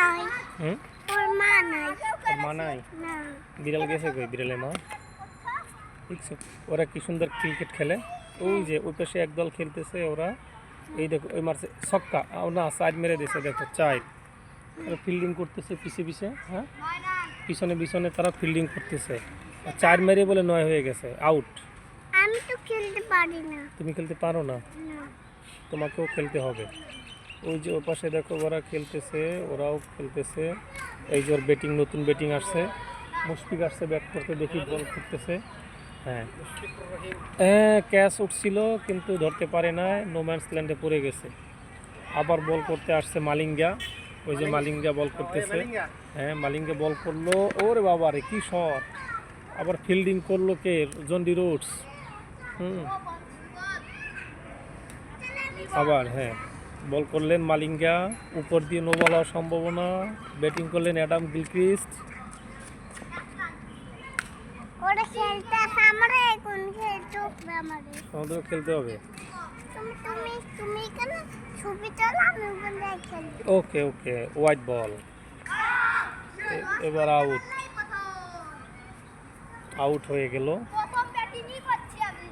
নাই। ওর মা নাই। ওর মা নাই? না। বিড়াল গেছে কই? বিড়ালের মা? দেখছো ওরা কি সুন্দর ক্রিকেট খেলে। ওই যে ওই পাশে একদল খেলতেছে ওরা। এই দেখো ওই মারছে ছক্কা। না সাইড মেরে দিয়েছে দেখো চার। তারা ফিল্ডিং করতেছে পিছে পিছে। হ্যাঁ পিছনে পিছনে তারা ফিল্ডিং করতেছে। চার মেরে বলে 9 হয়ে গেছে, আউট। আমি তো খেলতে পারি না। তুমি খেলতে পারো না? না। তোমাকেও খেলতে হবে। ওই যে ওর পাশে দেখো ওরা খেলতেছে, ওরাও খেলতেছে। এই যে ওর ব্যাটিং, নতুন ব্যাটিং আসছে, মুশফিক আসছে ব্যাট করতে, দেখি বল করতেছে। হ্যাঁ হ্যাঁ ক্যাচ উঠছিল কিন্তু ধরতে পারে না, নোম্যান্স ল্যান্ডে পড়ে গেছে। আবার বল করতে আসছে মালিঙ্গা। ওই যে মালিঙ্গা বল করতেছে। হ্যাঁ মালিঙ্গা বল করলো, ওরে বাবা রে কি শট! আবার ফিল্ডিং করলো কে? জন্ডি রোডস। আবার হ্যাঁ বল করলেন মালিঙ্গা, উপর দিয়ে নো বল হওয়ার সম্ভাবনা। ব্যাটিং করলেন অ্যাডাম গিলক্রিস্ট। ওরা খেলতে আমারে কোন খেলতে হবে আমারে? আমাদের খেলতে হবে। তুমি কেন ছবি তোলো, আমি ওখানে খেলবো। ওকে ওকে, হোয়াইট বল। এবার আউট, আউট হয়ে গেল। প্রথম ব্যাটিংই করছি আমি।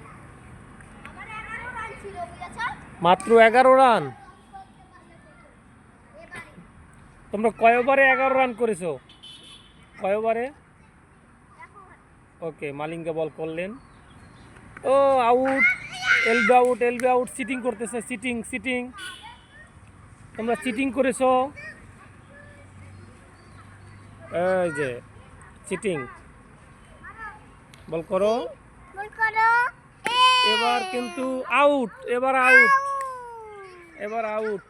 আমার 11 রান ছিল, বুঝেছো? মাত্র 11 রান? তোমরা কয় ওভারে 11 রান করেছো? কয় ওভারে? ওকে মালিঙ্গা বল করলেন, ও out. LB out, LB out. Cheating করতেছে, চিটিং চিটিং। তোমরা চিটিং করেছো, এই যে চিটিং। বল করো, বল করো। এবার কিন্তু আউট, এবার আউট, এবার আউট।